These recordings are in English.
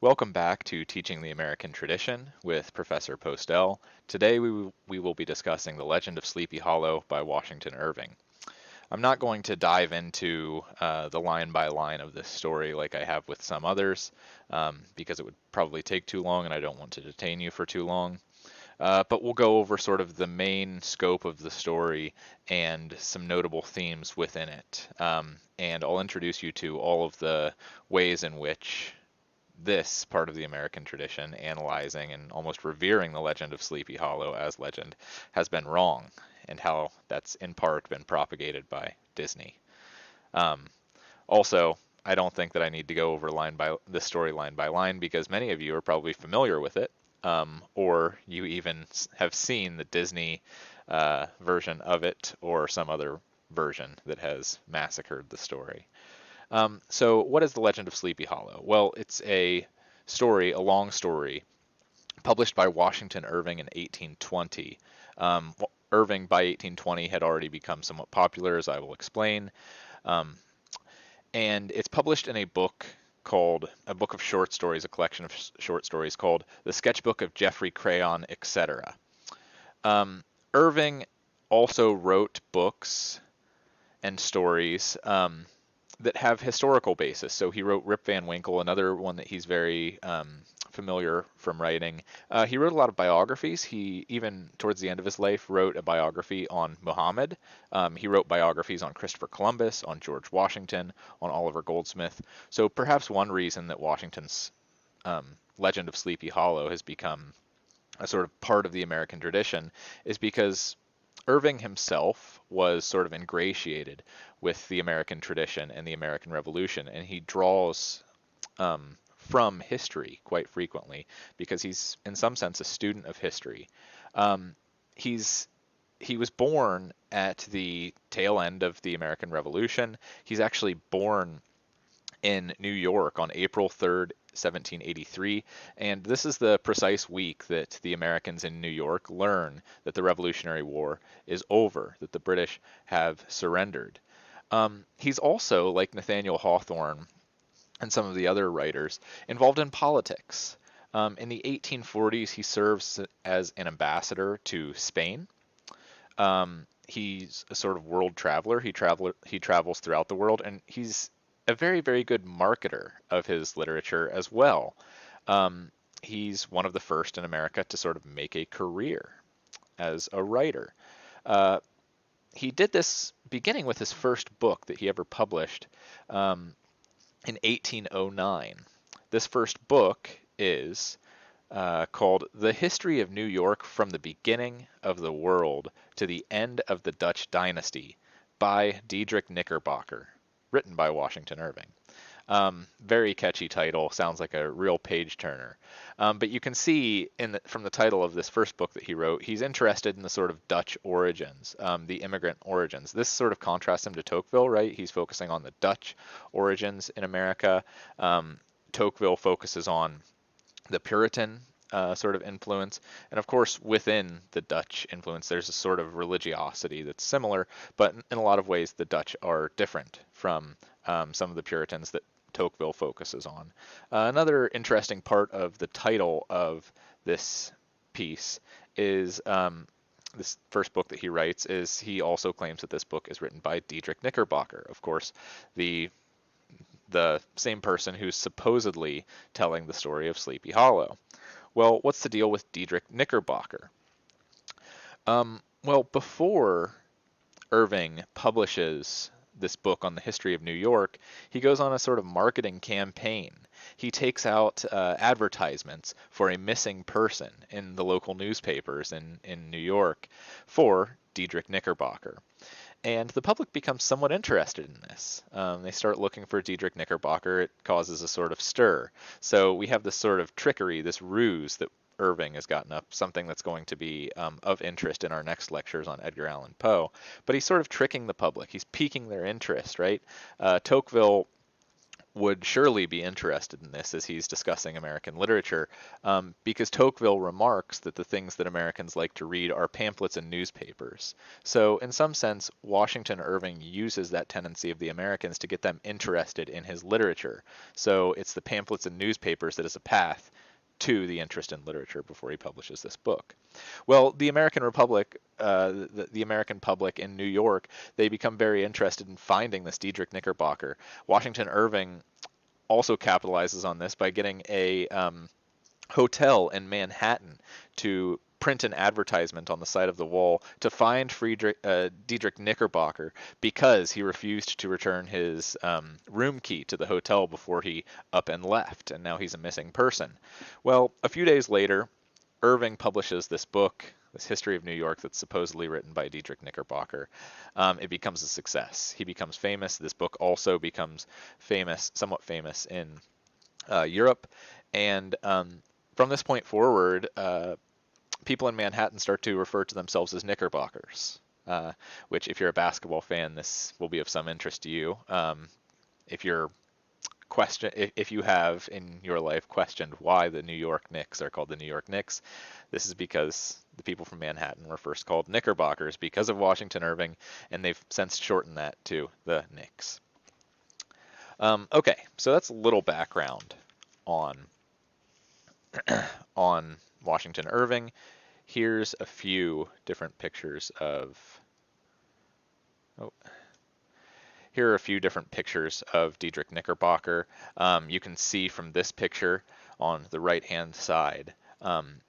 Welcome back to Teaching the American Tradition with Professor Postel. Today we will be discussing The Legend of Sleepy Hollow by Washington Irving. I'm not going to dive into the line by line of this story like I have with some others, because it would probably take too long and I don't want to detain you for too long. But we'll go over sort of the main scope of the story and some notable themes within it. And I'll introduce you to all of the ways in which this part of the American tradition, analyzing and almost revering the legend of Sleepy Hollow as legend, has been wrong, and how that's in part been propagated by Disney. Um, Also, I don't think that I need to go over this story line by line because many of you are probably familiar with it, or you even have seen the Disney version of it or some other version that has massacred the story. So, what is the Legend of Sleepy Hollow? Well, it's a long story, published by Washington Irving in 1820. Irving, by 1820, had already become somewhat popular, as I will explain. Um, and it's published in a book of short stories, a collection of short stories called The Sketchbook of Geoffrey Crayon, etc. Um, Irving also wrote books and stories that have historical basis. So he wrote Rip Van Winkle, another one that he's very familiar from writing. He wrote a lot of biographies. He even towards the end of his life wrote a biography on Muhammad. He wrote biographies on Christopher Columbus, on George Washington, on Oliver Goldsmith. So perhaps one reason that Washington's Legend of Sleepy Hollow has become a sort of part of the American tradition is because Irving himself was sort of ingratiated with the American tradition and the American Revolution, and he draws from history quite frequently because he's, in some sense, a student of history. Um, he's he was born at the tail end of the American Revolution. He's actually born in New York on April 3rd, 1783, and this is the precise week that the Americans in New York learn that the Revolutionary War is over, that the British have surrendered. He's also, like Nathaniel Hawthorne and some of the other writers, involved in politics. In the 1840s, he serves as an ambassador to Spain. He's a sort of world traveler. He travels throughout the world, and he's a very, very good marketer of his literature as well. He's one of the first in America to sort of make a career as a writer. Uh, he did this beginning with his first book that he ever published in 1809. This first book is called The History of New York from the Beginning of the World to the End of the Dutch Dynasty by Diedrich Knickerbocker, written by Washington Irving. Very catchy title, sounds like a real page turner. But you can see from the title of this first book that he wrote, he's interested in the sort of Dutch origins, the immigrant origins. This sort of contrasts him to Tocqueville, right? He's focusing on the Dutch origins in America. Tocqueville focuses on the Puritan sort of influence. And of course, within the Dutch influence, there's a sort of religiosity that's similar, but in a lot of ways, the Dutch are different from some of the Puritans that Tocqueville focuses on. Another interesting part of the title of this piece is this first book that he writes is he also claims that this book is written by Diedrich Knickerbocker, of course, the same person who's supposedly telling the story of Sleepy Hollow. Well, what's the deal with Diedrich Knickerbocker? Well, before Irving publishes this book on the history of New York, he goes on a sort of marketing campaign. He takes out advertisements for a missing person in the local newspapers in New York for Diedrich Knickerbocker. And the public becomes somewhat interested in this. They start looking for Diedrich Knickerbocker. It causes a sort of stir. So we have this sort of trickery, this ruse that Irving has gotten up, something that's going to be of interest in our next lectures on Edgar Allan Poe. But he's sort of tricking the public. He's piquing their interest, right? Tocqueville would surely be interested in this as he's discussing American literature, because Tocqueville remarks that the things that Americans like to read are pamphlets and newspapers. So, in some sense, Washington Irving uses that tendency of the Americans to get them interested in his literature. So, it's the pamphlets and newspapers that is a path to the interest in literature before he publishes this book. Well, the American Republic, the American public in New York, they become very interested in finding this Diedrich Knickerbocker. Washington Irving also capitalizes on this by getting a hotel in Manhattan to print an advertisement on the side of the wall to find Diedrich Knickerbocker because he refused to return his room key to the hotel before he up and left, and now he's a missing person. Well, a few days later, Irving publishes this book, this history of New York that's supposedly written by Diedrich Knickerbocker. It becomes a success. He becomes famous. This book also becomes famous, somewhat famous in Europe. And from this point forward, people in Manhattan start to refer to themselves as Knickerbockers, which, if you're a basketball fan, this will be of some interest to you. If you're if you have in your life questioned why the New York Knicks are called the New York Knicks, this is because the people from Manhattan were first called Knickerbockers because of Washington Irving, and they've since shortened that to the Knicks. Okay, so that's a little background on on Washington Irving. Here's a few different pictures of. Oh, Here are a few different pictures of Diedrich Knickerbocker. You can see from this picture on the right-hand side,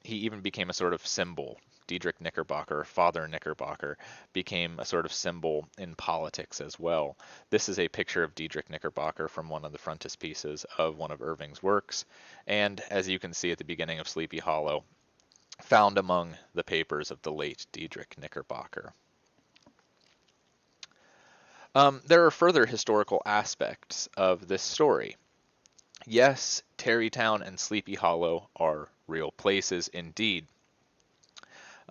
he even became a sort of symbol. Diedrich Knickerbocker, Father Knickerbocker, became a sort of symbol in politics as well. This is a picture of Diedrich Knickerbocker from one of the frontispieces of one of Irving's works, and as you can see at the beginning of Sleepy Hollow, found among the papers of the late Diedrich Knickerbocker. There are further historical aspects of this story. Yes, Tarrytown and Sleepy Hollow are real places indeed.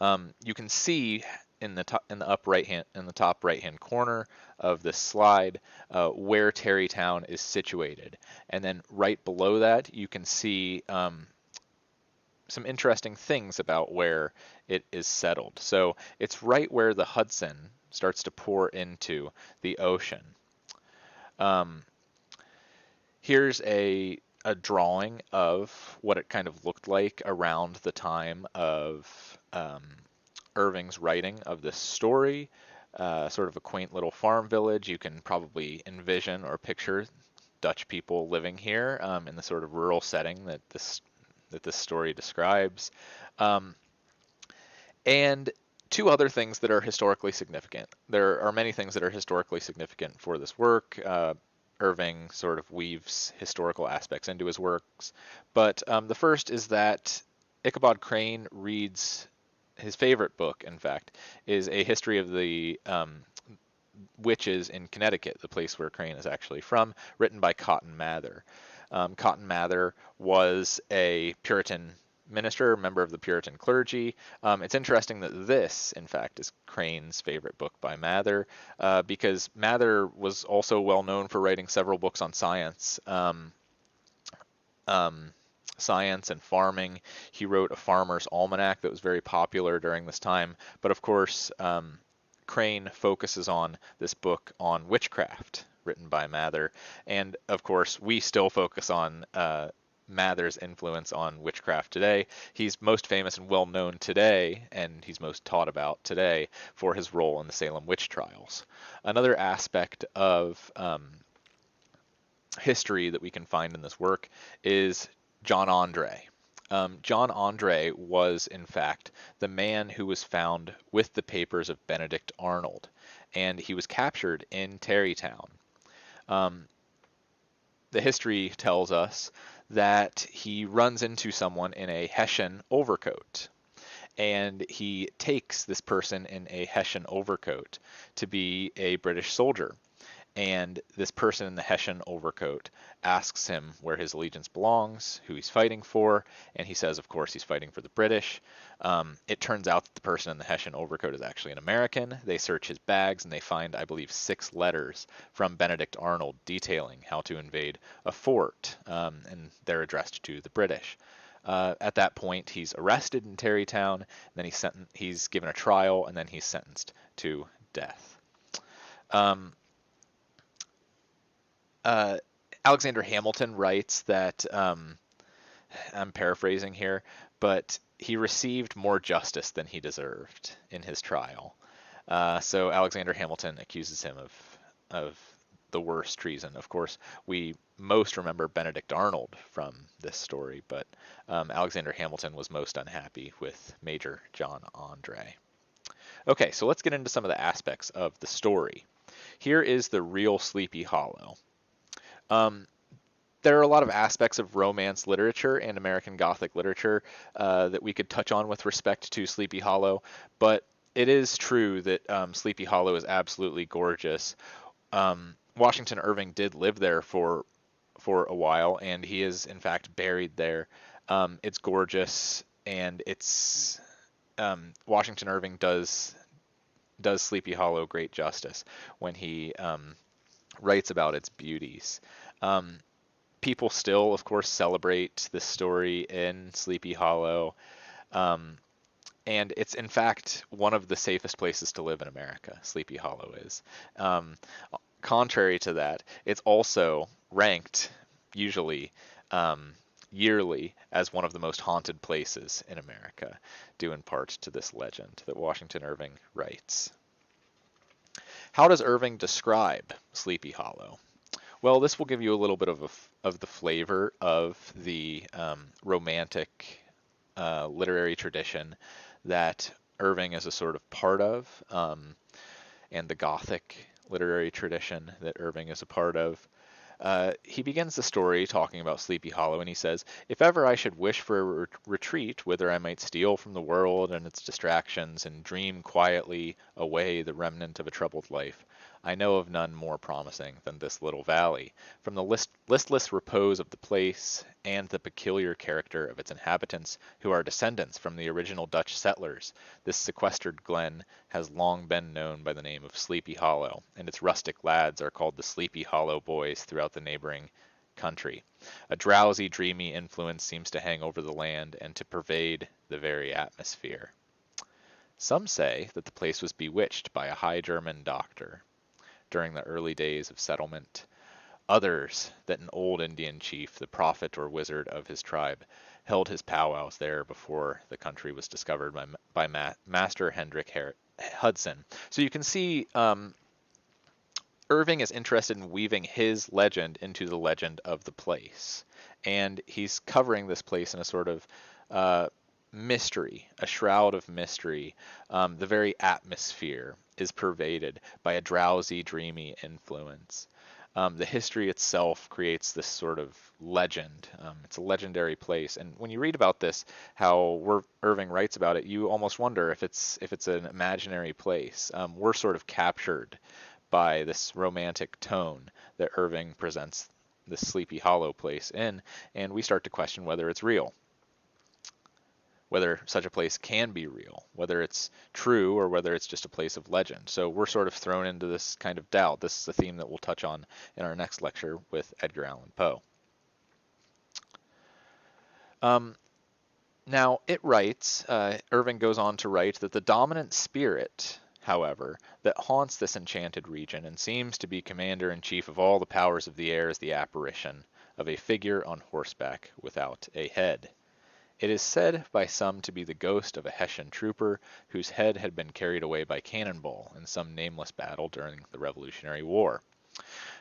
You can see in the top right hand corner of this slide where Tarrytown is situated, and then right below that you can see some interesting things about where it is settled. So it's right where the Hudson starts to pour into the ocean. Here's a drawing of what it kind of looked like around the time of Irving's writing of this story. Sort of a quaint little farm village. You can probably envision or picture Dutch people living here in the sort of rural setting that this story describes. And two other things that are historically significant. There are many things that are historically significant for this work. Irving sort of weaves historical aspects into his works. But the first is that Ichabod Crane reads his favorite book, in fact, is A History of the Witches in Connecticut, the place where Crane is actually from, written by Cotton Mather. Cotton Mather was a Puritan minister, member of the Puritan clergy. It's interesting that this, in fact, is Crane's favorite book by Mather, because Mather was also well known for writing several books on science. Science and farming. He wrote a farmer's almanac that was very popular during this time. But of course, Crane focuses on this book on witchcraft, written by Mather. And of course, we still focus on Mather's influence on witchcraft today. He's most famous and well known today, and he's most taught about today for his role in the Salem witch trials. Another aspect of history that we can find in this work is John Andre. John Andre was, in fact, the man who was found with the papers of Benedict Arnold, and he was captured in Tarrytown. The history tells us that he runs into someone in a Hessian overcoat, and he takes this person in a Hessian overcoat to be a British soldier. And this person in the Hessian overcoat asks him where his allegiance belongs, who he's fighting for, and he says, of course, he's fighting for the British. It turns out that the person in the Hessian overcoat is actually an American. They search his bags and they find, I believe, 6 letters from Benedict Arnold detailing how to invade a fort, and they're addressed to the British. At that point, he's arrested in Tarrytown, then he's given a trial, and then he's sentenced to death. Um, uh, Alexander Hamilton writes that, I'm paraphrasing here, but he received more justice than he deserved in his trial. So Alexander Hamilton accuses him of the worst treason. Of course, we most remember Benedict Arnold from this story, but Alexander Hamilton was most unhappy with Major John Andre. Okay, so let's get into some of the aspects of the story. Here is the real Sleepy Hollow. Um, there are a lot of aspects of Romance literature and American Gothic literature that we could touch on with respect to Sleepy Hollow, but it is true that Sleepy Hollow is absolutely gorgeous. Washington Irving did live there for a while, and he is in fact buried there. It's gorgeous, and it's Washington Irving does Sleepy Hollow great justice when he writes about its beauties. Um, People still, of course, celebrate this story in Sleepy Hollow, um, and it's in fact one of the safest places to live in America. Sleepy Hollow is. Um, Contrary to that, it's also ranked usually um, yearly as one of the most haunted places in America, due in part to this legend that Washington Irving writes. How does Irving describe Sleepy Hollow? Well, this will give you a little bit of the flavor of the romantic literary tradition that Irving is a sort of part of, and the Gothic literary tradition that Irving is a part of. He begins the story talking about Sleepy Hollow, and he says, "If ever I should wish for a retreat, whither I might steal from the world and its distractions, and dream quietly away the remnant of a troubled life, I know of none more promising than this little valley. From the listless repose of the place, and the peculiar character of its inhabitants, who are descendants from the original Dutch settlers, this sequestered glen has long been known by the name of Sleepy Hollow, and its rustic lads are called the Sleepy Hollow boys throughout the neighboring country. A drowsy, dreamy influence seems to hang over the land and to pervade the very atmosphere. Some say that the place was bewitched by a high German doctor during the early days of settlement. Others, that an old Indian chief, the prophet or wizard of his tribe, held his powwows there before the country was discovered by Master Hendrik Hudson. So you can see Irving is interested in weaving his legend into the legend of the place. And he's covering this place in a sort of mystery, a shroud of mystery. The very atmosphere is pervaded by a drowsy, dreamy influence. The history itself creates this sort of legend. It's a legendary place, and when you read about this, how Irving writes about it, you almost wonder if it's an imaginary place. We're sort of captured by this romantic tone that Irving presents this Sleepy Hollow place in, and we start to question whether it's real, whether such a place can be real, whether it's true or whether it's just a place of legend. So we're sort of thrown into this kind of doubt. This is a theme that we'll touch on in our next lecture with Edgar Allan Poe. Um, Now, Irving goes on to write that the dominant spirit, however, that haunts this enchanted region and seems to be commander-in-chief of all the powers of the air is the apparition of a figure on horseback without a head. It is said by some to be the ghost of a Hessian trooper whose head had been carried away by cannonball in some nameless battle during the Revolutionary War.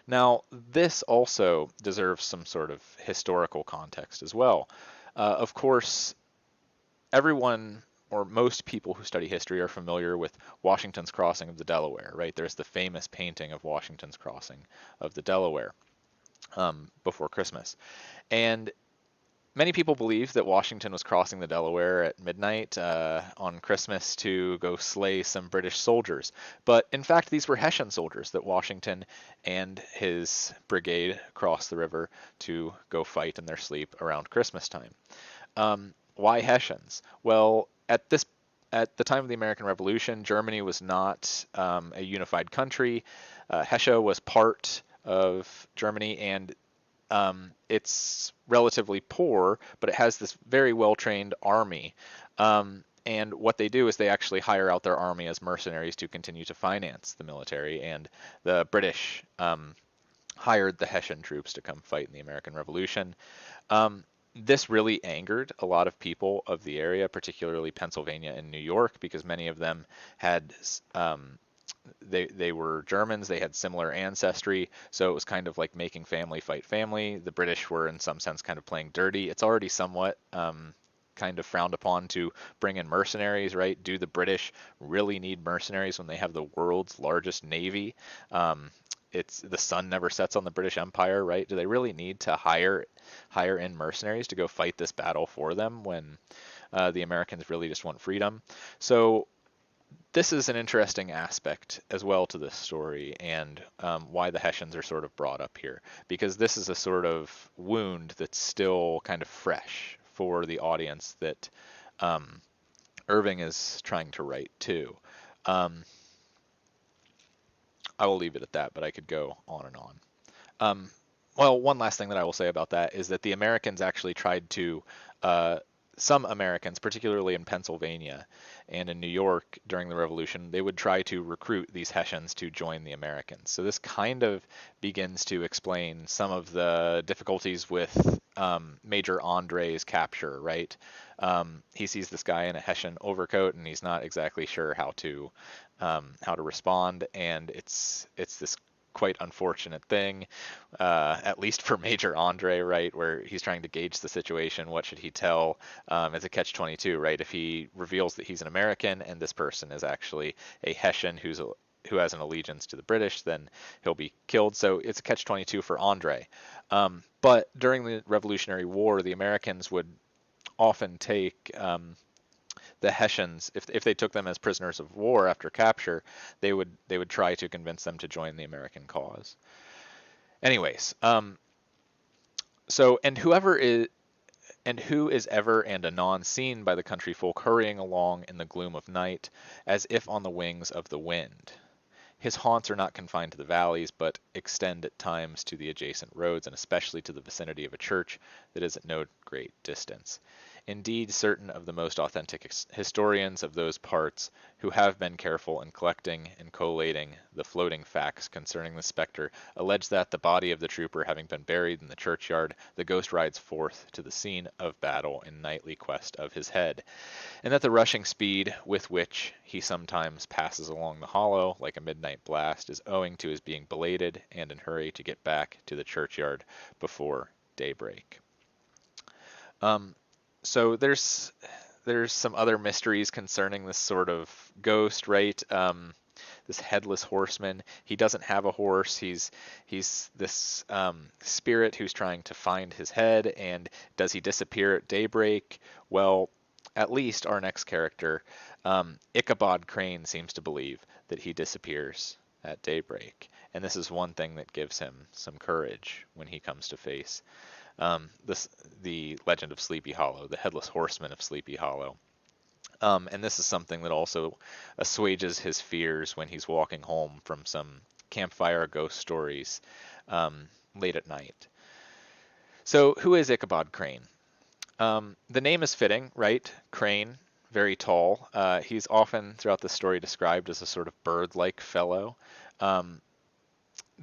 Now, this also deserves some sort of historical context as well. Of course, everyone or most people who study history are familiar with Washington's crossing of the Delaware, right? There's the famous painting of Washington's crossing of the Delaware before Christmas. And Many people believe that Washington was crossing the Delaware at midnight on Christmas to go slay some British soldiers. But in fact, these were Hessian soldiers that Washington and his brigade crossed the river to go fight in their sleep around Christmas time. Why Hessians? Well, at the time of the American Revolution, Germany was not a unified country. Hesse was part of Germany, and it's relatively poor, but it has this very well trained army. And what they do is they actually hire out their army as mercenaries to continue to finance the military. And the British hired the Hessian troops to come fight in the American Revolution. This really angered a lot of people of the area, particularly Pennsylvania and New York, because many of them had they were Germans, they had similar ancestry, so it was kind of like making family fight family. The British were in some sense kind of playing dirty. It's already somewhat kind of frowned upon to bring in mercenaries, right? Do the British really need mercenaries when they have the world's largest navy? It's the sun never sets on the British Empire, right? Do they really need to hire in mercenaries to go fight this battle for them when the Americans really just want freedom? So this is an interesting aspect as well to this story, and why the Hessians are sort of brought up here, because this is a sort of wound that's still kind of fresh for the audience that um, Irving is trying to write too. Um, I will leave it at that, but I could go on and on. Um, well, one last thing that I will say about that is that the Americans actually tried to, uh, some Americans, particularly in Pennsylvania and in New York during the Revolution, they would try to recruit these Hessians to join the Americans. So this kind of begins to explain some of the difficulties with Major Andre's capture, right? He sees this guy in a Hessian overcoat, and he's not exactly sure how to respond, and it's this quite unfortunate thing, at least for Major Andre, right, where he's trying to gauge the situation. What should he tell? It's a catch-22, right? If he reveals that he's an American and this person is actually a Hessian who has an allegiance to the British, then he'll be killed. So it's a catch-22 for Andre. But during the Revolutionary War, the Americans would often take the Hessians, if they took them as prisoners of war after capture, they would try to convince them to join the American cause. Anyways, so and who is ever and anon seen by the country folk hurrying along in the gloom of night, as if on the wings of the wind. His haunts are not confined to the valleys, but extend at times to the adjacent roads, and especially to the vicinity of a church that is at no great distance. Indeed, certain of the most authentic historians of those parts, who have been careful in collecting and collating the floating facts concerning the spectre, allege that, the body of the trooper having been buried in the churchyard, the ghost rides forth to the scene of battle in nightly quest of his head, and that the rushing speed with which he sometimes passes along the hollow like a midnight blast is owing to his being belated and in hurry to get back to the churchyard before daybreak. Um, so there's some other mysteries concerning this sort of ghost, right? This headless horseman. He doesn't have a horse. He's this spirit who's trying to find his head. And does he disappear at daybreak? Well, at least our next character, Ichabod Crane, seems to believe that he disappears at daybreak. And this is one thing that gives him some courage when he comes to face the legend of Sleepy Hollow, the headless horseman of Sleepy Hollow. And this is something that also assuages his fears when he's walking home from some campfire ghost stories late at night. So, who is Ichabod Crane? The name is fitting, right? Crane, very tall. He's often throughout the story described as a sort of bird-like fellow. Um,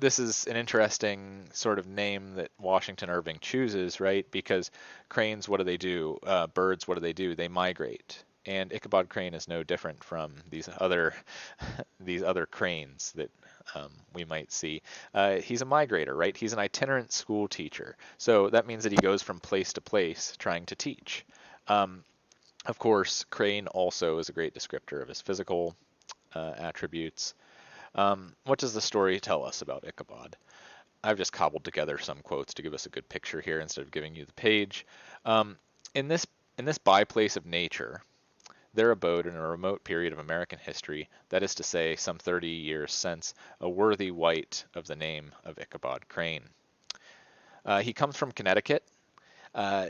this is an interesting sort of name that Washington Irving chooses, right? Because cranes, what do they do? Birds, what do they do? They migrate. And Ichabod Crane is no different from these other these other cranes that we might see. He's a migrator, right? He's an itinerant school teacher. So that means that he goes from place to place trying to teach. Um, of course, Crane also is a great descriptor of his physical attributes. What does the story tell us about Ichabod? I've just cobbled together some quotes to give us a good picture here instead of giving you the page. Um, in this in this byplace of nature, there abode in a remote period of American history, that is to say, some 30 years since, a worthy wight of the name of Ichabod Crane. He comes from Connecticut.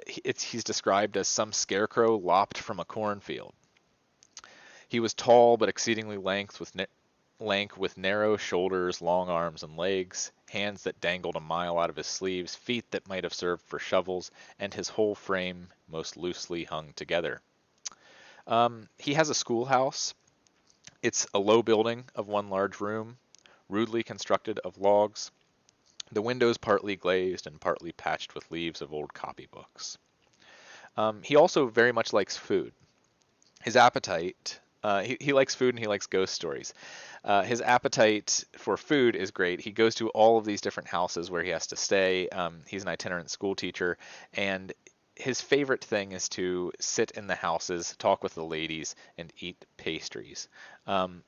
He's described as some scarecrow lopped from a cornfield. He was tall but exceedingly lank, with narrow shoulders, long arms and legs, hands that dangled a mile out of his sleeves, feet that might have served for shovels, and his whole frame most loosely hung together. He has a schoolhouse. It's a low building of one large room, rudely constructed of logs, the windows partly glazed and partly patched with leaves of old copybooks. He also very much likes food. His appetite, he likes food and he likes ghost stories. His appetite for food is great. He goes to all of these different houses where he has to stay. He's an itinerant school teacher, and his favorite thing is to sit in the houses, talk with the ladies, and eat pastries. Um,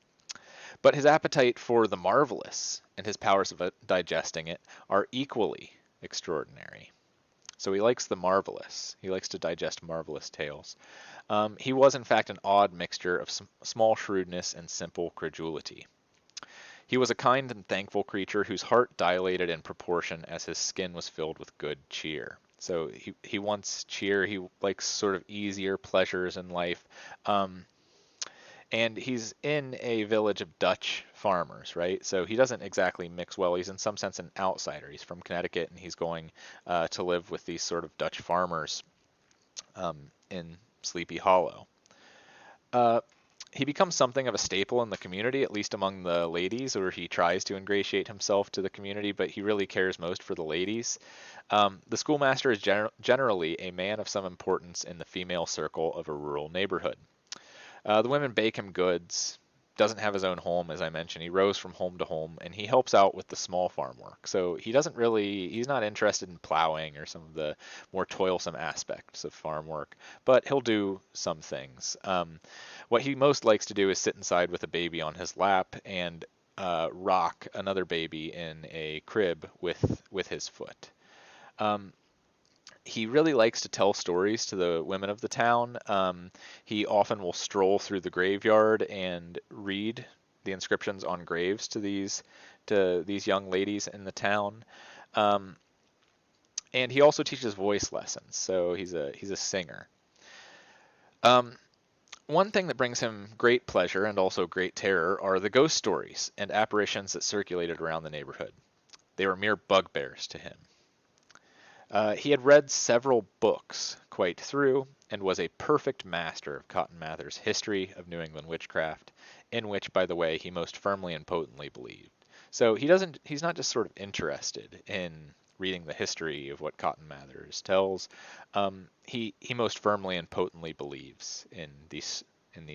but his appetite for the marvelous and his powers of digesting it are equally extraordinary. So he likes the marvelous. He likes to digest marvelous tales. He was, in fact, an odd mixture of small shrewdness and simple credulity. He was a kind and thankful creature whose heart dilated in proportion as his skin was filled with good cheer. So he wants cheer. He likes sort of easier pleasures in life. Um, and he's in a village of Dutch farmers, right? So he doesn't exactly mix well. He's in some sense an outsider. He's from Connecticut, and he's going to live with these sort of Dutch farmers in Sleepy Hollow. Uh, he becomes something of a staple in the community, at least among the ladies, or he tries to ingratiate himself to the community, but he really cares most for the ladies. The schoolmaster is generally a man of some importance in the female circle of a rural neighborhood. The women bake him goods. Doesn't have his own home, as I mentioned. He roves from home to home, and he helps out with the small farm work. So he's not interested in plowing or some of the more toilsome aspects of farm work, but he'll do some things. What he most likes to do is sit inside with a baby on his lap and rock another baby in a crib with his foot. Um, he really likes to tell stories to the women of the town. He often will stroll through the graveyard and read the inscriptions on graves to these young ladies in the town. Um, and he also teaches voice lessons, so he's a singer. Um, One thing that brings him great pleasure and also great terror are the ghost stories and apparitions that circulated around the neighborhood. They were mere bugbears to him. He had read several books quite through, and was a perfect master of Cotton Mather's History of New England Witchcraft, in which, by the way, he most firmly and potently believed. So he's not just sort of interested in reading the history of what Cotton Mather's tells. He most firmly and potently believes in these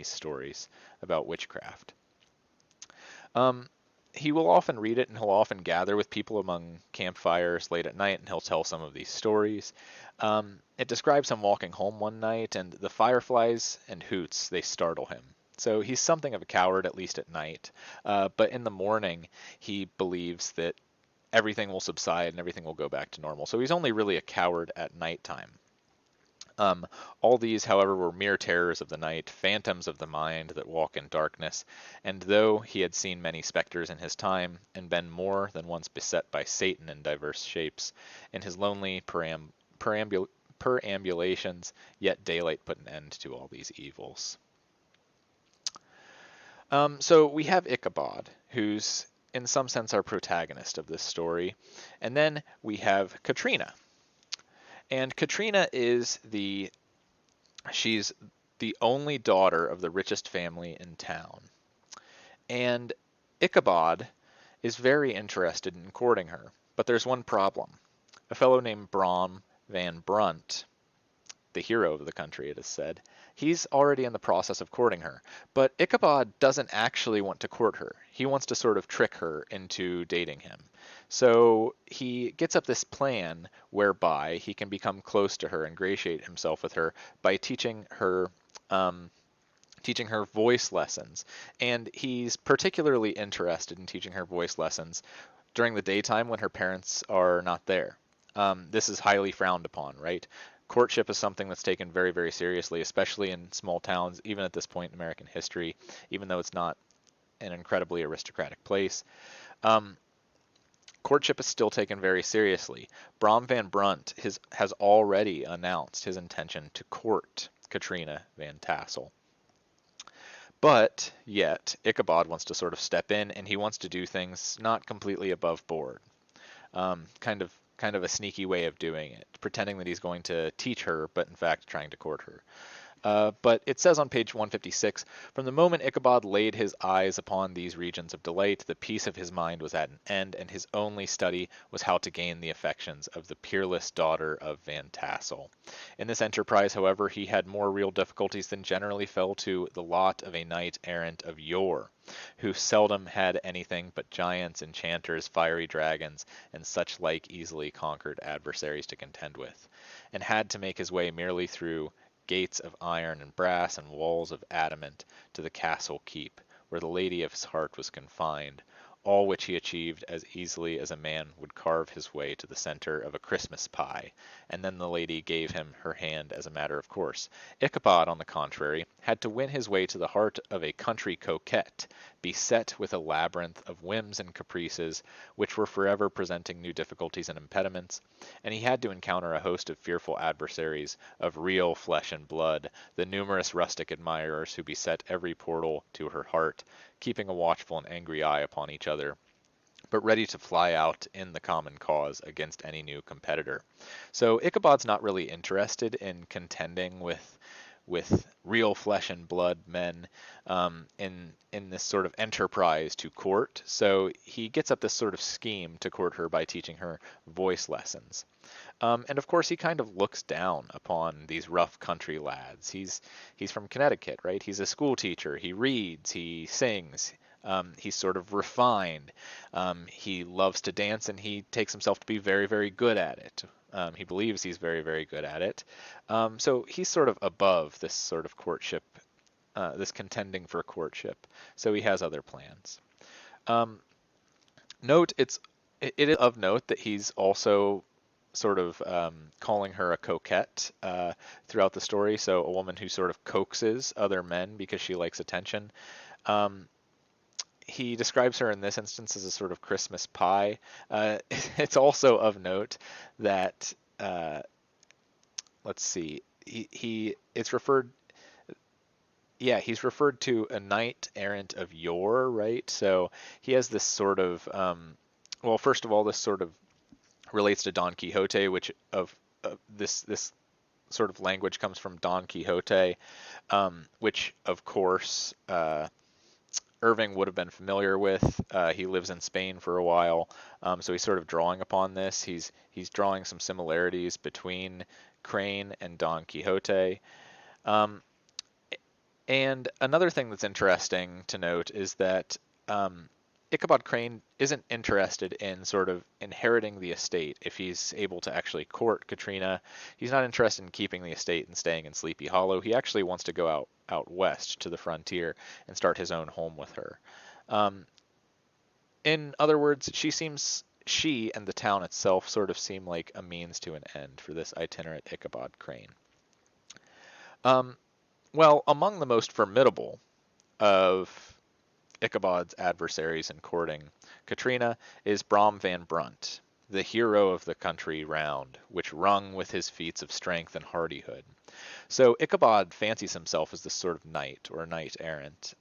stories about witchcraft. Um, he will often read it, and he'll often gather with people among campfires late at night, and he'll tell some of these stories. It describes him walking home one night, and the fireflies and hoots, they startle him. So he's something of a coward, at least at night. But in the morning, he believes that everything will subside and everything will go back to normal. So he's only really a coward at nighttime. All these, however, were mere terrors of the night, phantoms of the mind that walk in darkness, and though he had seen many spectres in his time, and been more than once beset by Satan in diverse shapes, in his lonely perambulations, yet daylight put an end to all these evils. So we have Ichabod, who's in some sense our protagonist of this story, and then we have Katrina. And Katrina she's the only daughter of the richest family in town. And Ichabod is very interested in courting her. But there's one problem. A fellow named Brom Van Brunt, the hero of the country, it is said, he's already in the process of courting her. But Ichabod doesn't actually want to court her. He wants to sort of trick her into dating him. So he gets up this plan whereby he can become close to her, ingratiate himself with her by teaching her voice lessons. And he's particularly interested in teaching her voice lessons during the daytime when her parents are not there. This is highly frowned upon, right? Courtship is something that's taken very, very seriously, especially in small towns, even at this point in American history, even though it's not an incredibly aristocratic place. Um, Courtship is still taken very seriously. Brom Van Brunt has already announced his intention to court Katrina Van Tassel. But yet, Ichabod wants to sort of step in, and he wants to do things not completely above board. Kind of a sneaky way of doing it, pretending that he's going to teach her, but in fact trying to court her. But it says on page 156, from the moment Ichabod laid his eyes upon these regions of delight, the peace of his mind was at an end, and his only study was how to gain the affections of the peerless daughter of Van Tassel. In this enterprise, however, he had more real difficulties than generally fell to the lot of a knight errant of yore, who seldom had anything but giants, enchanters, fiery dragons, and such like easily conquered adversaries to contend with, and had to make his way merely through gates of iron and brass and walls of adamant to the castle keep, where the lady of his heart was confined, all which he achieved as easily as a man would carve his way to the center of a Christmas pie, and then the lady gave him her hand as a matter of course. Ichabod, on the contrary, had to win his way to the heart of a country coquette, beset with a labyrinth of whims and caprices, which were forever presenting new difficulties and impediments, and he had to encounter a host of fearful adversaries, of real flesh and blood, the numerous rustic admirers who beset every portal to her heart, keeping a watchful and angry eye upon each other, but ready to fly out in the common cause against any new competitor. So Ichabod's not really interested in contending with real flesh and blood men in this sort of enterprise to court. So he gets up this sort of scheme to court her by teaching her voice lessons. And of course, he kind of looks down upon these rough country lads. He's from Connecticut, right? He's a school teacher. He reads. He sings. He's sort of refined. He loves to dance, and he takes himself to be very, very good at it. He believes he's very, very good at it. So he's sort of above this sort of courtship, this contending for courtship. So he has other plans. Note it is of note that he's also sort of calling her a coquette throughout the story, so a woman who sort of coaxes other men because she likes attention. He describes her in this instance as a sort of Christmas pie. It's also of note that let's see, it's referred. Yeah, he's referred to a knight errant of yore, right? So he has this sort of, well, first of all, this sort of relates to Don Quixote, which this sort of language comes from Don Quixote, which of course Irving would have been familiar with. He lives in Spain for a while, so he's sort of drawing upon this. He's drawing some similarities between Crane and Don Quixote. And another thing that's interesting to note is that Ichabod Crane isn't interested in sort of inheriting the estate if he's able to actually court Katrina. He's not interested in keeping the estate and staying in Sleepy Hollow. He actually wants to go out west to the frontier and start his own home with her. In other words, she and the town itself sort of seem like a means to an end for this itinerant Ichabod Crane. Well, among the most formidable of Ichabod's adversaries in courting Katrina is Brom Van Brunt, the hero of the country round, which rung with his feats of strength and hardihood. So Ichabod fancies himself as this sort of knight or knight errant.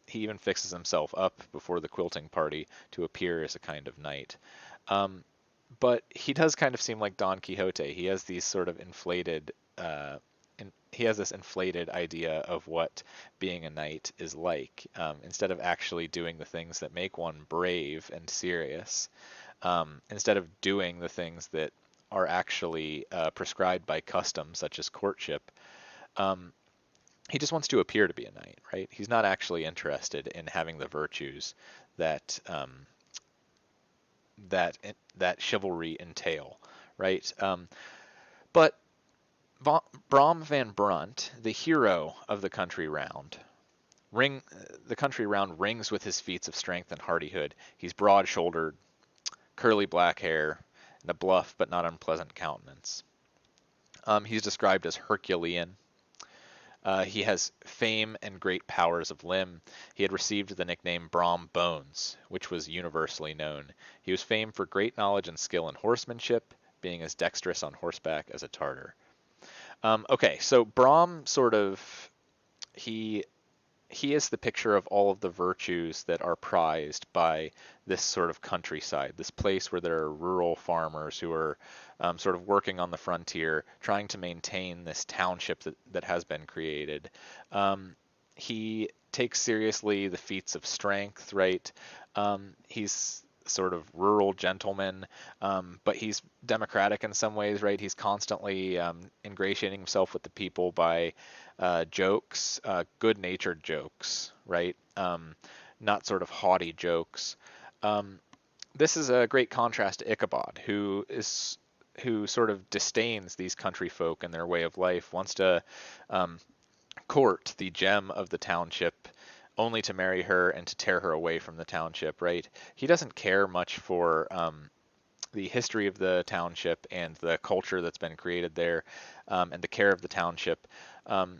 He even fixes himself up before the quilting party to appear as a kind of knight. But he does kind of seem like Don Quixote. He has these sort of inflated he has this inflated idea of what being a knight is like, instead of actually doing the things that make one brave and serious, instead of doing the things that are actually prescribed by custom, such as courtship. He just wants to appear to be a knight, right? He's not actually interested in having the virtues that that chivalry entail, right? But Brom Van Brunt, the hero of the country round, rings with his feats of strength and hardihood. He's broad-shouldered, curly black hair, and a bluff but not unpleasant countenance. He's described as Herculean. He has fame and great powers of limb. He had received the nickname Brom Bones, which was universally known. He was famed for great knowledge and skill in horsemanship, being as dexterous on horseback as a Tartar. Okay, so Brom sort of he he is the picture of all of the virtues that are prized by this sort of countryside, this place where there are rural farmers who are sort of working on the frontier, trying to maintain this township that has been created. He takes seriously the feats of strength, right? He's sort of rural gentleman, but he's democratic in some ways, right? He's constantly ingratiating himself with the people by jokes, good-natured jokes, right? Not sort of haughty jokes. This is a great contrast to Ichabod, who sort of disdains these country folk and their way of life, wants to court the gem of the township only to marry her and to tear her away from the township, right? He doesn't care much for the history of the township and the culture that's been created there, and the care of the township.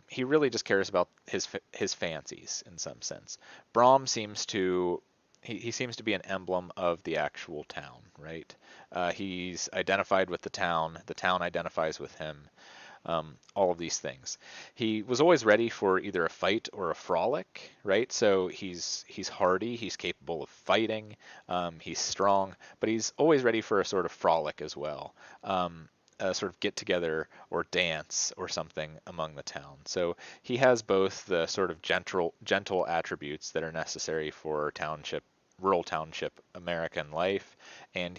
He really just cares about his fancies in some sense. Brom seems to he seems to be an emblem of the actual town, right? He's identified with the town identifies with him. All of these things. He was always ready for either a fight or a frolic, right? So he's hardy, he's capable of fighting, he's strong, but he's always ready for a sort of frolic as well, a sort of get together or dance or something among the town. So he has both the sort of gentle attributes that are necessary for rural township American life, and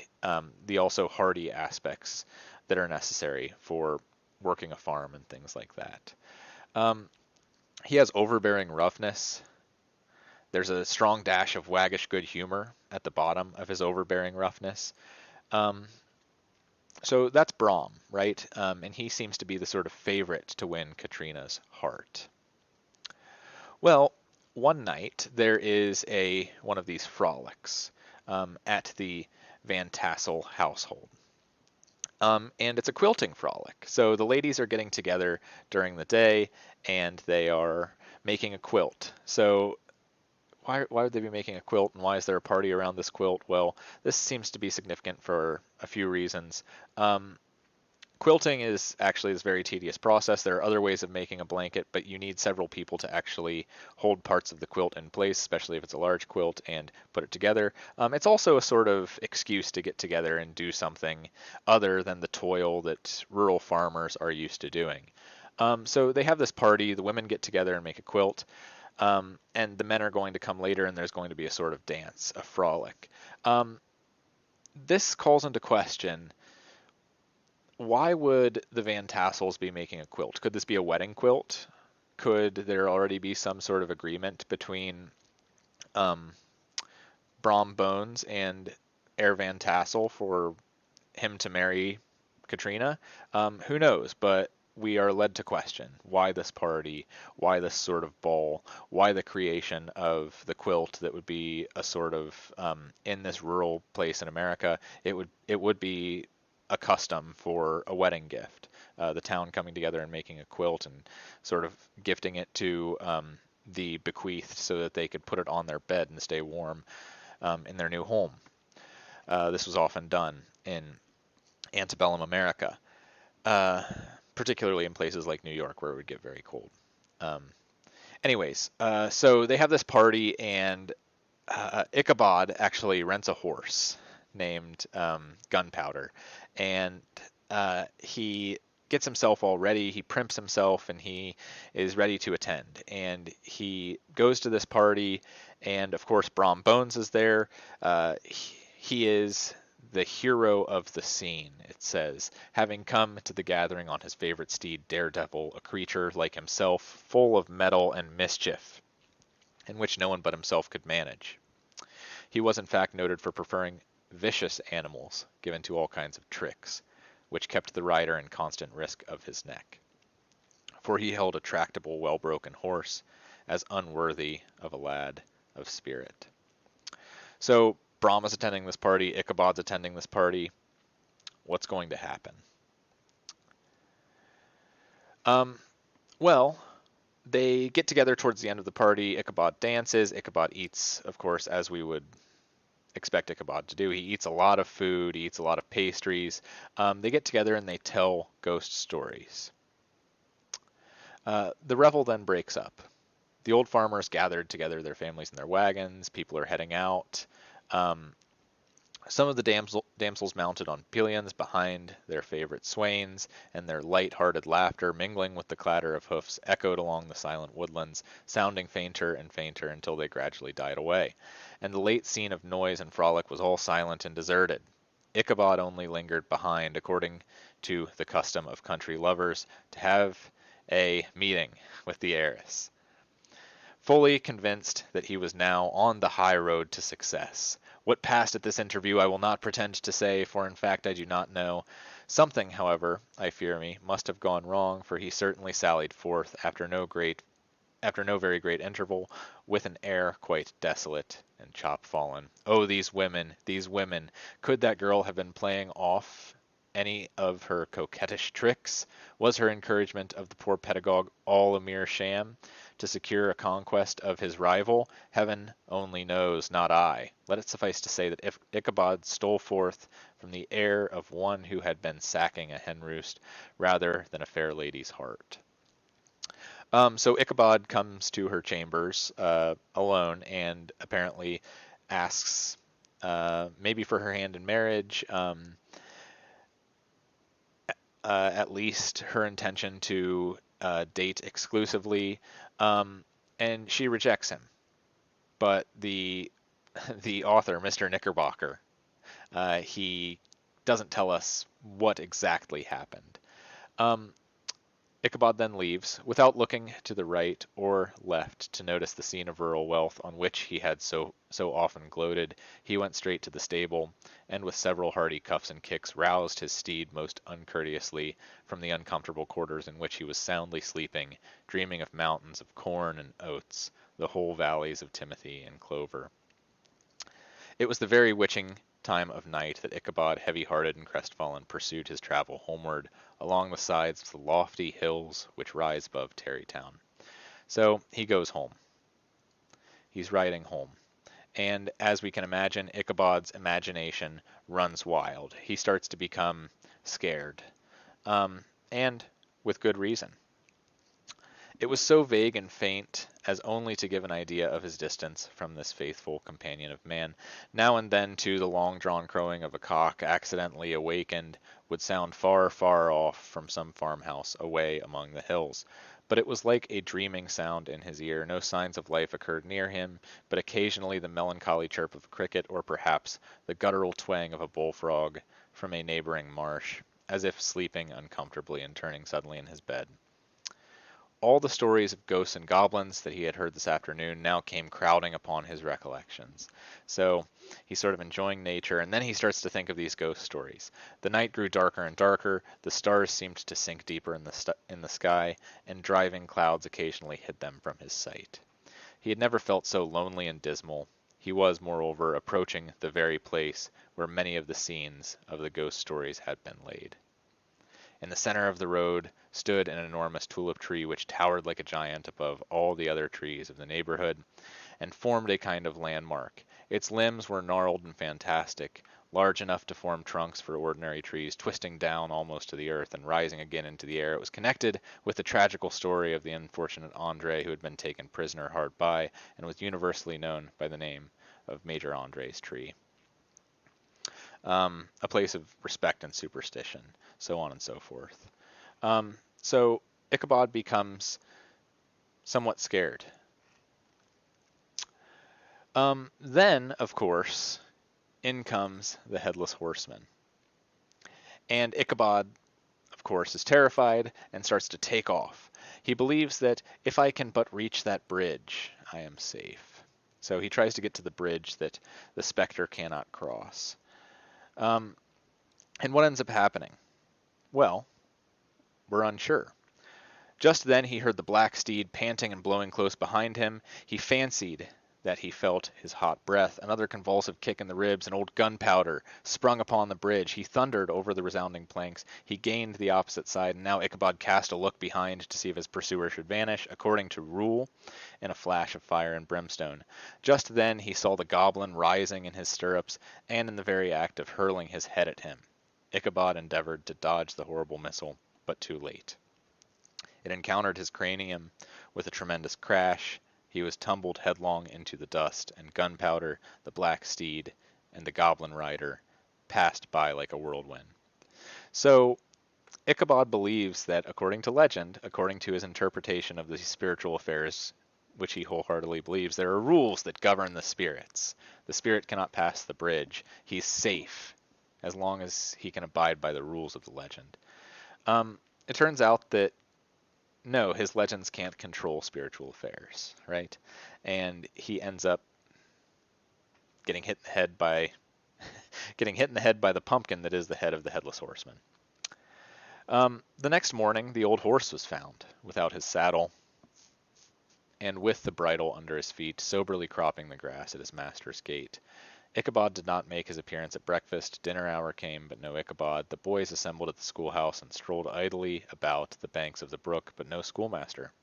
the also hardy aspects that are necessary for working a farm and things like that. He has overbearing roughness. There's a strong dash of waggish good humor at the bottom of his overbearing roughness. So that's Brom, right? And he seems to be the sort of favorite to win Katrina's heart. Well, one night there is one of these frolics at the Van Tassel household. And it's a quilting frolic. So the ladies are getting together during the day and they are making a quilt. So why would they be making a quilt, and why is there a party around this quilt? Well, this seems to be significant for a few reasons. Quilting is actually this very tedious process. There are other ways of making a blanket, but you need several people to actually hold parts of the quilt in place, especially if it's a large quilt, and put it together. It's also a sort of excuse to get together and do something other than the toil that rural farmers are used to doing. So they have this party, the women get together and make a quilt, and the men are going to come later, and there's going to be a sort of dance, a frolic. This calls into question, why would the Van Tassels be making a quilt? Could this be a wedding quilt? Could there already be some sort of agreement between Brom Bones and Herr Van Tassel for him to marry Katrina? Who knows? But we are led to question why this party, why this sort of ball, why the creation of the quilt that would be a sort of in this rural place in America. It would be a custom for a wedding gift. The town coming together and making a quilt and sort of gifting it to the bequeathed so that they could put it on their bed and stay warm in their new home. This was often done in antebellum America, particularly in places like New York where it would get very cold. Anyways, so they have this party, and Ichabod actually rents a horse named Gunpowder, and he gets himself all ready. He primps himself, and he is ready to attend. And he goes to this party, and of course Brom Bones is there. He is the hero of the scene, it says, having come to the gathering on his favorite steed, Daredevil, a creature like himself, full of mettle and mischief, in which no one but himself could manage. He was in fact noted for preferring vicious animals, given to all kinds of tricks, which kept the rider in constant risk of his neck. For he held a tractable, well-broken horse, as unworthy of a lad of spirit. So Brahma's attending this party, Ichabod's attending this party. What's going to happen? Um, well, they get together towards the end of the party. Ichabod dances. Ichabod eats, of course, as we would expect Ichabod to do. He eats a lot of food. He eats a lot of pastries. They get together and they tell ghost stories. The revel then breaks up. The old farmers gathered together their families in their wagons. People are heading out. Um, Some of the damsels mounted on pillions behind their favorite swains, and their light-hearted laughter, mingling with the clatter of hoofs, echoed along the silent woodlands, sounding fainter and fainter until they gradually died away. And the late scene of noise and frolic was all silent and deserted. Ichabod only lingered behind, according to the custom of country lovers, to have a meeting with the heiress. Fully convinced that he was now on the high road to success. What passed at this interview I will not pretend to say, for in fact I do not know. Something, however, I fear me, must have gone wrong, for he certainly sallied forth after no very great interval, with an air quite desolate and chop-fallen. Oh, these women, these women! Could that girl have been playing off any of her coquettish tricks? Was her encouragement of the poor pedagogue all a mere sham, to secure a conquest of his rival? Heaven only knows, not I. Let it suffice to say that if Ichabod stole forth from the air of one who had been sacking a hen roost rather than a fair lady's heart. So Ichabod comes to her chambers alone and apparently asks maybe for her hand in marriage, at least her intention to date exclusively, and she rejects him. But the the author, Mr. Knickerbocker, he doesn't tell us what exactly happened. Um, Ichabod then leaves, without looking to the right or left to notice the scene of rural wealth on which he had so often gloated. He went straight to the stable, and with several hearty cuffs and kicks roused his steed most uncourteously from the uncomfortable quarters in which he was soundly sleeping, dreaming of mountains of corn and oats, the whole valleys of timothy and clover. It was the very witching time of night that Ichabod, heavy-hearted and crestfallen, pursued his travel homeward along the sides of the lofty hills which rise above Tarrytown. So he goes home. He's riding home. And as we can imagine, Ichabod's imagination runs wild. He starts to become scared. And with good reason. It was so vague and faint as only to give an idea of his distance from this faithful companion of man. Now and then, too, the long-drawn crowing of a cock, accidentally awakened, would sound far, far off from some farmhouse away among the hills. But it was like a dreaming sound in his ear. No signs of life occurred near him, but occasionally the melancholy chirp of a cricket, or perhaps the guttural twang of a bullfrog from a neighboring marsh, as if sleeping uncomfortably and turning suddenly in his bed. All the stories of ghosts and goblins that he had heard this afternoon now came crowding upon his recollections. So he's sort of enjoying nature, and then he starts to think of these ghost stories. The night grew darker and darker, the stars seemed to sink deeper in the sky, and driving clouds occasionally hid them from his sight. He had never felt so lonely and dismal. He was, moreover, approaching the very place where many of the scenes of the ghost stories had been laid. In the center of the road stood an enormous tulip tree which towered like a giant above all the other trees of the neighborhood, and formed a kind of landmark. Its limbs were gnarled and fantastic, large enough to form trunks for ordinary trees, twisting down almost to the earth and rising again into the air. It was connected with the tragical story of the unfortunate Andre who had been taken prisoner hard by, and was universally known by the name of Major Andre's tree. A place of respect and superstition, so on and so forth. So Ichabod becomes somewhat scared. Then, of course, in comes the Headless Horseman. And Ichabod, of course, is terrified and starts to take off. He believes that if I can but reach that bridge, I am safe. So he tries to get to the bridge that the specter cannot cross. And what ends up happening? Well, we're unsure. Just then he heard the black steed panting and blowing close behind him. He fancied that he felt his hot breath, another convulsive kick in the ribs, and old Gunpowder sprung upon the bridge. He thundered over the resounding planks. He gained the opposite side, and now Ichabod cast a look behind to see if his pursuer should vanish, according to rule, in a flash of fire and brimstone. Just then he saw the goblin rising in his stirrups, and in the very act of hurling his head at him. Ichabod endeavored to dodge the horrible missile, but too late. It encountered his cranium with a tremendous crash. He was tumbled headlong into the dust, and Gunpowder, the black steed, and the goblin rider passed by like a whirlwind. So Ichabod believes that, according to legend, according to his interpretation of the spiritual affairs, which he wholeheartedly believes, there are rules that govern the spirits. The spirit cannot pass the bridge. He's safe as long as he can abide by the rules of the legend. It turns out that no, his legends can't control spiritual affairs, right? And he ends up getting hit in the head by the pumpkin that is the head of the headless horseman. The next morning, the old horse was found, without his saddle, and with the bridle under his feet, soberly cropping the grass at his master's gate. Ichabod did not make his appearance at breakfast. Dinner hour came, but no Ichabod. The boys assembled at the schoolhouse and strolled idly about the banks of the brook, but no schoolmaster.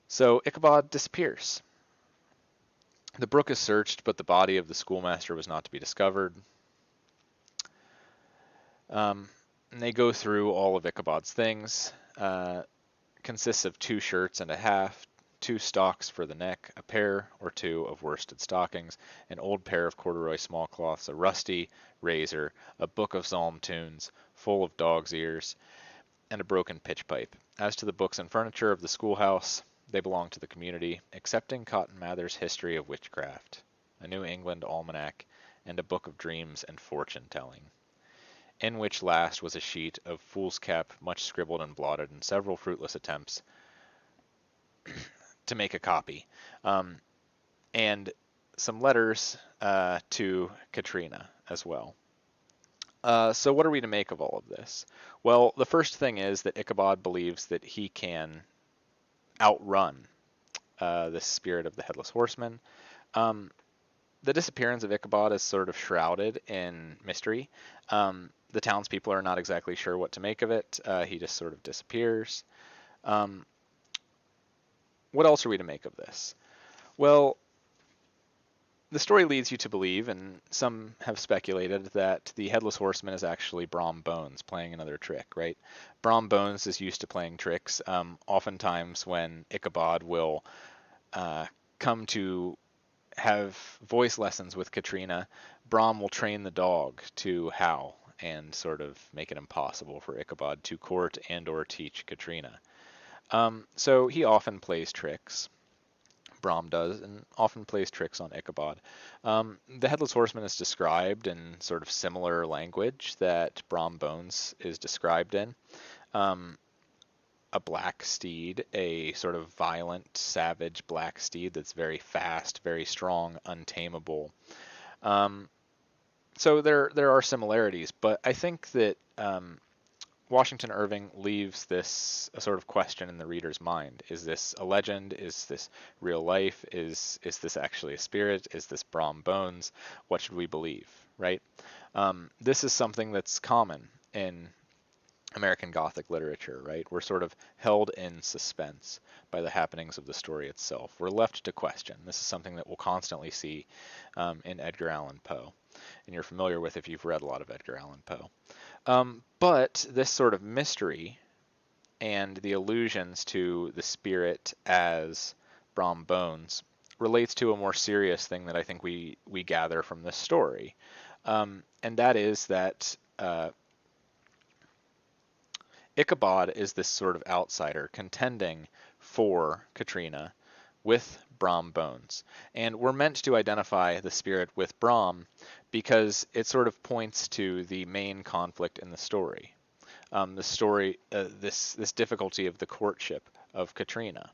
So Ichabod disappears. The brook is searched, but the body of the schoolmaster was not to be discovered. And they go through all of Ichabod's things. Consists of 2 shirts and a half, 2 stocks for the neck, a pair or 2 of worsted stockings, an old pair of corduroy smallcloths, a rusty razor, a book of psalm tunes full of dog's ears, and a broken pitch pipe. As to the books and furniture of the schoolhouse, they belong to the community, excepting Cotton Mather's History of Witchcraft, a New England almanac, and a book of dreams and fortune-telling, in which last was a sheet of foolscap, much scribbled and blotted, and several fruitless attempts to make a copy, and some letters to Katrina as well. So what are we to make of all of this? Well, the first thing is that Ichabod believes that he can outrun the spirit of the Headless Horseman. The disappearance of Ichabod is sort of shrouded in mystery. The townspeople are not exactly sure what to make of it. He just sort of disappears. What else are we to make of this? Well, the story leads you to believe, and some have speculated, that the Headless Horseman is actually Brom Bones playing another trick, right? Brom Bones is used to playing tricks. Oftentimes when Ichabod will come to have voice lessons with Katrina, Brom will train the dog to howl and sort of make it impossible for Ichabod to court and or teach Katrina. So he often plays tricks. Brom does, and often plays tricks on Ichabod. The Headless Horseman is described in sort of similar language that Brom Bones is described in. A black steed, a sort of violent, savage black steed that's very fast, very strong, untamable. So there are similarities, but I think that Washington Irving leaves this a sort of question in the reader's mind. Is this a legend? Is this real life? Is this actually a spirit? Is this Brom Bones? What should we believe, right? This is something that's common in American Gothic literature, right? We're sort of held in suspense by the happenings of the story itself. We're left to question. This is something that we'll constantly see in Edgar Allan Poe, and you're familiar with if you've read a lot of Edgar Allan Poe. But this sort of mystery and the allusions to the spirit as Brom Bones relates to a more serious thing that I think we gather from this story. And that is that Ichabod is this sort of outsider contending for Katrina with Brom Bones. And we're meant to identify the spirit with Brom because it sort of points to the main conflict in the story. This difficulty of the courtship of Katrina.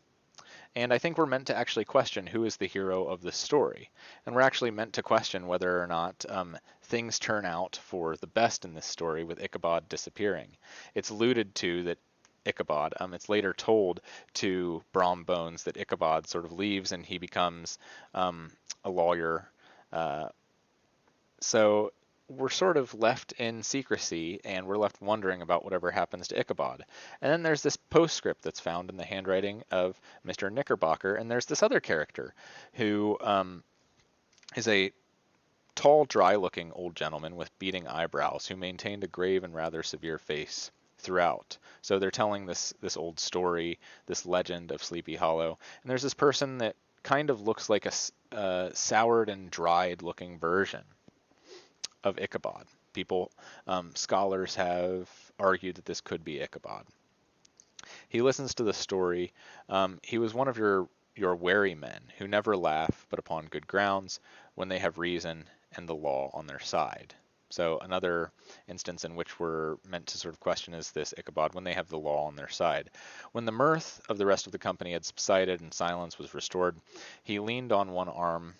And I think we're meant to actually question who is the hero of this story. And we're actually meant to question whether or not things turn out for the best in this story with Ichabod disappearing. It's alluded to that Ichabod. It's later told to Brom Bones that Ichabod sort of leaves and he becomes a lawyer. Uh, so we're sort of left in secrecy and we're left wondering about whatever happens to Ichabod. And then there's this postscript that's found in the handwriting of Mr. Knickerbocker, and there's this other character who is a tall, dry-looking old gentleman with beading eyebrows who maintained a grave and rather severe face throughout. So they're telling this old story, this legend of Sleepy Hollow, and there's this person that kind of looks like a soured and dried-looking version of Ichabod. Scholars have argued that this could be Ichabod. He listens to the story. He was one of your wary men who never laugh but upon good grounds when they have reason and the law on their side. So another instance in which we're meant to sort of question is this Ichabod when they have the law on their side. When the mirth of the rest of the company had subsided and silence was restored, he leaned one arm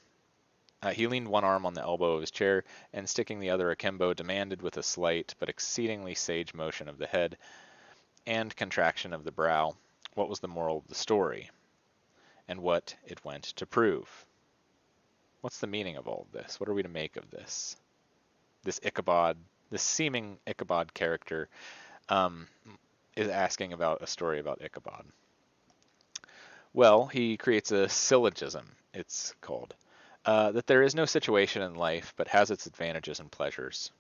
on the elbow of his chair, and sticking the other akimbo, demanded with a slight but exceedingly sage motion of the head and contraction of the brow what was the moral of the story, and what it went to prove. What's the meaning of all of this? What are we to make of this? This Ichabod, this seeming Ichabod character, is asking about a story about Ichabod. Well, he creates a syllogism, it's called, that there is no situation in life but has its advantages and pleasures,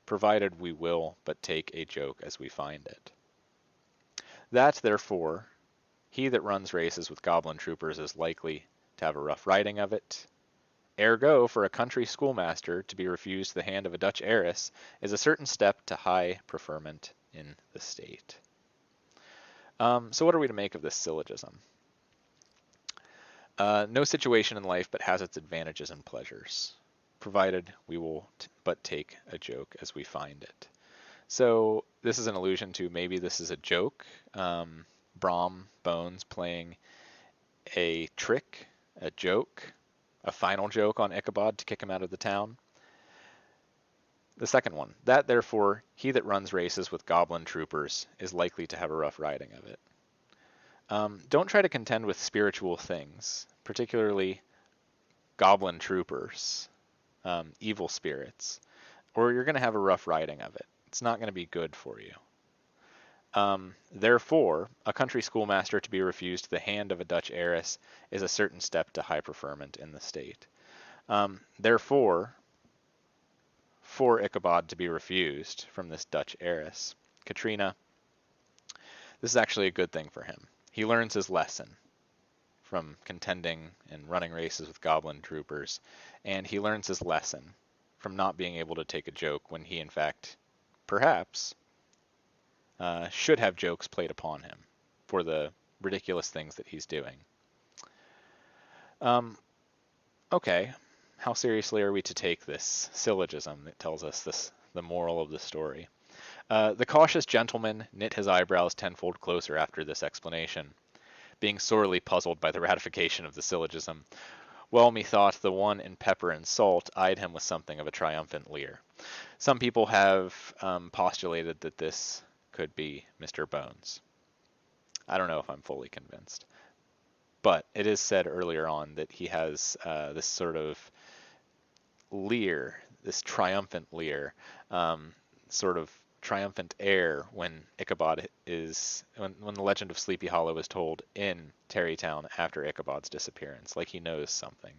provided we will but take a joke as we find it. That, therefore, he that runs races with goblin troopers is likely to have a rough riding of it. Ergo, for a country schoolmaster to be refused the hand of a Dutch heiress is a certain step to high preferment in the state. So what are we to make of this syllogism? No situation in life but has its advantages and pleasures, provided we will but take a joke as we find it. So this is an allusion to maybe this is a joke. Brom Bones playing a trick, a joke, a final joke on Ichabod to kick him out of the town. The second one, that therefore he that runs races with goblin troopers is likely to have a rough riding of it. Don't try to contend with spiritual things, particularly goblin troopers, evil spirits, or you're going to have a rough riding of it. It's not going to be good for you. Therefore, a country schoolmaster to be refused the hand of a Dutch heiress is a certain step to high preferment in the state. Therefore, for Ichabod to be refused from this Dutch heiress, Katrina, this is actually a good thing for him. He learns his lesson from contending and running races with goblin troopers, and he learns his lesson from not being able to take a joke when he, in fact, perhaps should have jokes played upon him for the ridiculous things that he's doing. Okay, how seriously are we to take this syllogism that tells us the moral of the story? The cautious gentleman knit his eyebrows tenfold closer after this explanation, being sorely puzzled by the ratification of the syllogism. Well, methought the one in pepper and salt eyed him with something of a triumphant leer. Some people have postulated that this could be Mr. Bones. I don't know if I'm fully convinced. But it is said earlier on that he has this sort of leer, this triumphant leer, sort of triumphant air when Ichabod when the legend of Sleepy Hollow is told in Tarrytown after Ichabod's disappearance, like he knows something.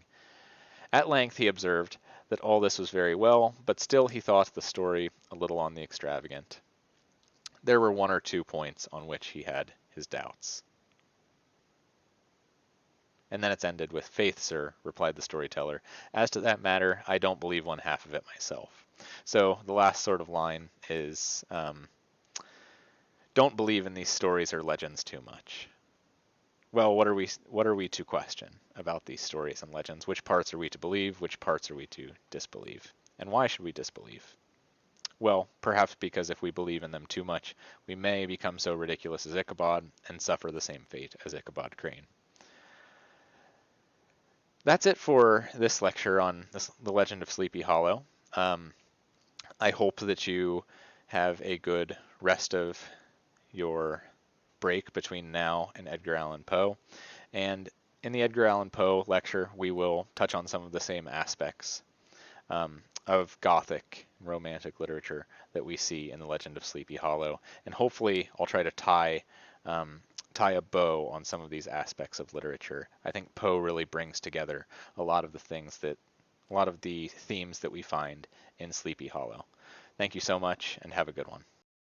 At length he observed that all this was very well, but still he thought the story a little on the extravagant. There were one or two points on which he had his doubts. And then it's ended with, "Faith, sir," replied the storyteller, "as to that matter, I don't believe one half of it myself." So the last sort of line is, don't believe in these stories or legends too much. Well, what are we to question about these stories and legends? Which parts are we to believe? Which parts are we to disbelieve? And why should we disbelieve? Well, perhaps because if we believe in them too much, we may become so ridiculous as Ichabod and suffer the same fate as Ichabod Crane. That's it for this lecture on the Legend of Sleepy Hollow. I hope that you have a good rest of your break between now and Edgar Allan Poe. And in the Edgar Allan Poe lecture, we will touch on some of the same aspects of Gothic Romantic literature that we see in The Legend of Sleepy Hollow. And hopefully I'll try to tie a bow on some of these aspects of literature. I think Poe really brings together a lot of the themes that we find in Sleepy Hollow. Thank you so much, and have a good one.